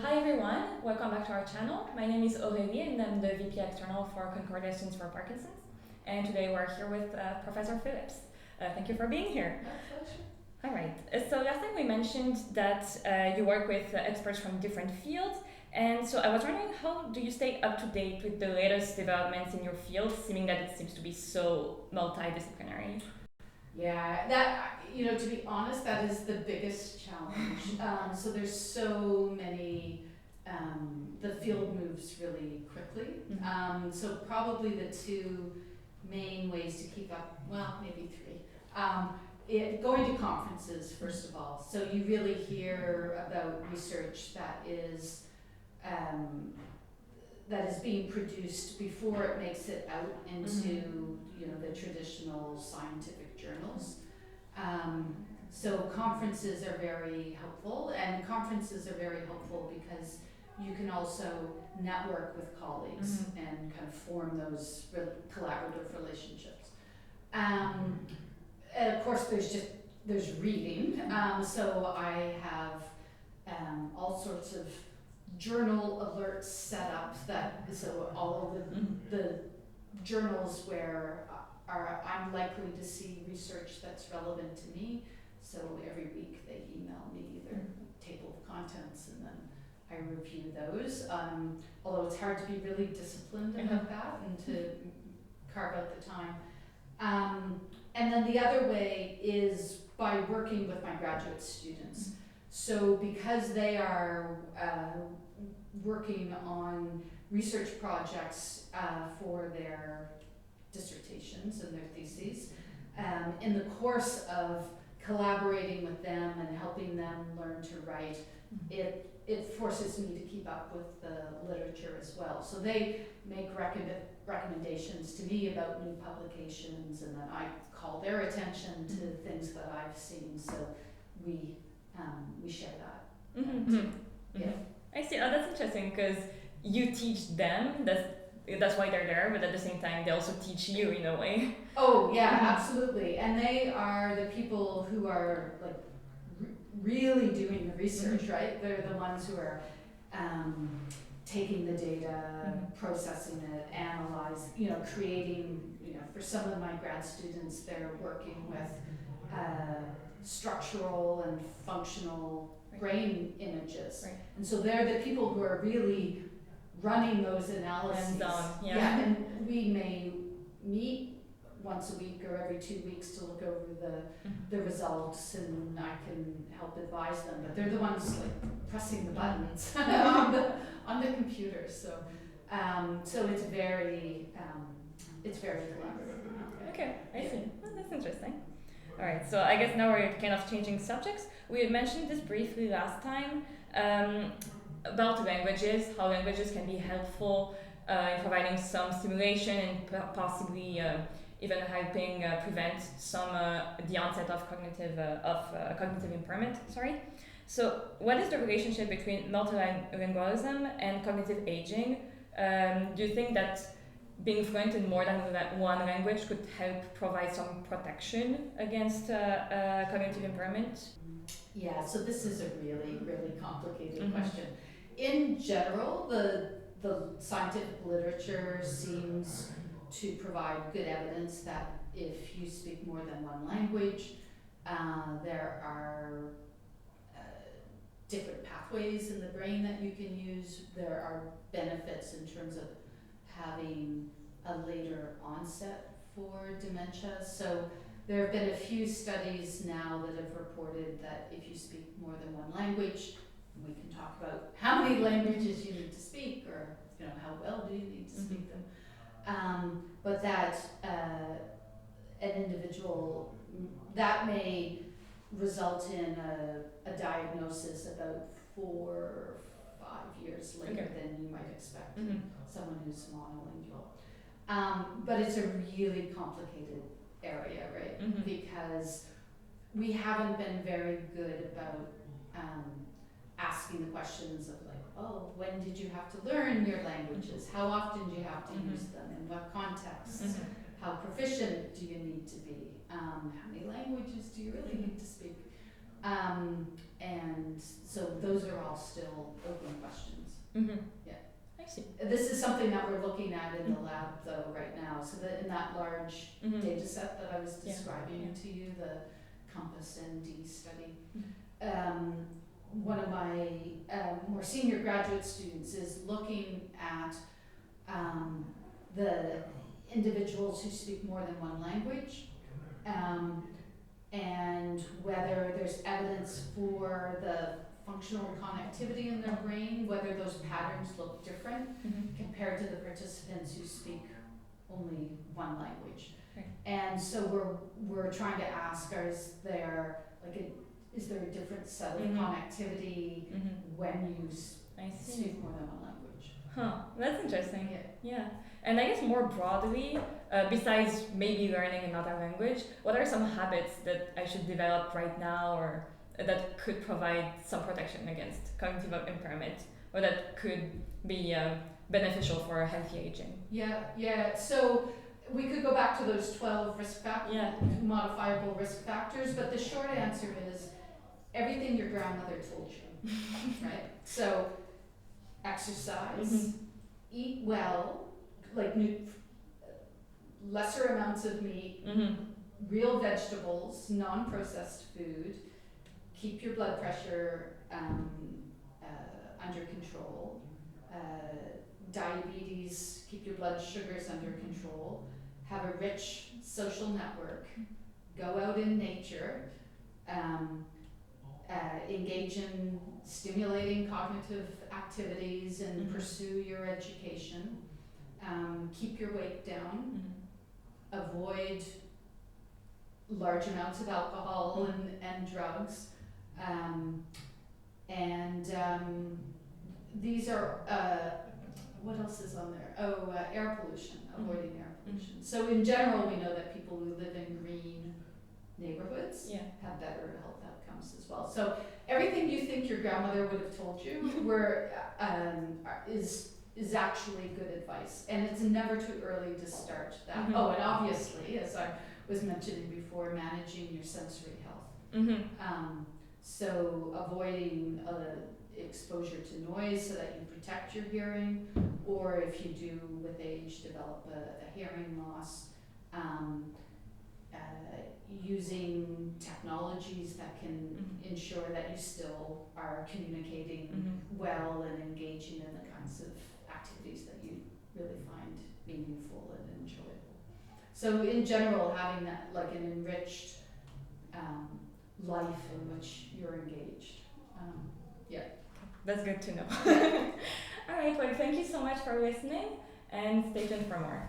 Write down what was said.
Hi everyone, welcome back to our channel. My name is Aurélie and I'm the VP External for Concordations for Parkinson's. And today we're here with Professor Phillips. Thank you for being here. My pleasure. All right, so last time we mentioned that you work with experts from different fields. And so I was wondering, how do you stay up to date with the latest developments in your field, seeming that it seems to be so multidisciplinary? Yeah, to be honest, that is the biggest challenge. So there's so many, the field moves really quickly. So probably the two main ways to keep up, well, maybe three. Going to conferences, first of all. So you really hear about research um, that is being produced before it makes it out into the traditional scientific journals. So conferences are very helpful, and conferences are very helpful because you can also network with colleagues and kind of form those collaborative relationships. And of course, there's reading. So I have all sorts of journal alerts set up so all of the journals where I'm likely to see research that's relevant to me. So every week they email me their table of contents and then I review those. Although it's hard to be really disciplined about that and to carve out the time. And then the other way is by working with my graduate students. So because they are working on research projects for their dissertations and their theses, in the course of collaborating with them and helping them learn to write, it forces me to keep up with the literature as well. So they make recommendations to me about new publications, and then I call their attention to things that I've seen. So we share that. Yeah. I see. Oh, that's interesting because you teach them. That's why they're there. But at the same time, they also teach you in a way. Oh yeah, absolutely. And they are the people who are like really doing the research, right? They're the ones who are taking the data, processing it, creating. For some of my grad students, they're working with structural and functional brain images. Right. And so they're the people who are really running those analyses. Yeah. And we may meet once a week or every 2 weeks to look over the results, and I can help advise them. But they're the ones like pressing the buttons on the computer. So it's very collaborative. Okay, I see. Oh, that's interesting. All right, so I guess now we're kind of changing subjects. We had mentioned this briefly last time about languages, how languages can be helpful in providing some stimulation and possibly even helping prevent the onset of cognitive impairment. Sorry. So, what is the relationship between multilingualism and cognitive aging? Do you think that being fluent in more than one language could help provide some protection against cognitive impairment? Yeah, so this is a really, really complicated question. In general, the scientific literature seems to provide good evidence that if you speak more than one language, there are different pathways in the brain that you can use. There are benefits in terms of having a later onset for dementia. So there have been a few studies now that have reported that if you speak more than one language, we can talk about how many languages you need to speak, or how well do you need to speak them. But that an individual, that may result in a diagnosis about 4 or 5 years later than you might expect in someone who's monolingual. But it's a really complicated area, right? Because we haven't been very good about asking the questions of like, oh, when did you have to learn your languages? How often do you have to use them? In what contexts? How proficient do you need to be? How many languages do you really need to speak? And so those are all still open questions. Yeah. I see. This is something that we're looking at in the lab though right now. So that in that large data set that I was describing to you, the Compass ND study, one of my more senior graduate students is looking at the individuals who speak more than one language, and whether there's evidence for the functional connectivity in their brain, whether those patterns look different compared to the participants who speak only one language. Right. And so we're trying to ask, is there a different set of connectivity when you speak more than one language? Huh, that's interesting. Yeah. And I guess more broadly, besides maybe learning another language, what are some habits that I should develop right now or that could provide some protection against cognitive impairment, or that could be beneficial for healthy aging? Yeah. So we could go back to those 12 modifiable risk factors, but the short answer is everything your grandmother told you, right? So exercise, eat well, like lesser amounts of meat, real vegetables, non-processed food, keep your blood pressure under control, diabetes, keep your blood sugars under control, have a rich social network, go out in nature, engage in stimulating cognitive activities and pursue your education, keep your weight down, avoid large amounts of alcohol and drugs, these are, what else is on there? Air pollution, avoiding air pollution. So in general, we know that people who live in green neighborhoods have better health outcomes as well. So everything you think your grandmother would have told you is actually good advice, and it's never too early to start that. Oh, and obviously, as I was mentioning before, managing your sensory health. So avoiding exposure to noise so that you protect your hearing, or if you do with age develop a hearing loss, using technologies that can ensure that you still are communicating well and engaging in the kinds of activities that you really find meaningful and enjoyable. So in general, having that like an enriched life in which you're engaged. That's good to know. All right, well, thank you so much for listening, and stay tuned for more.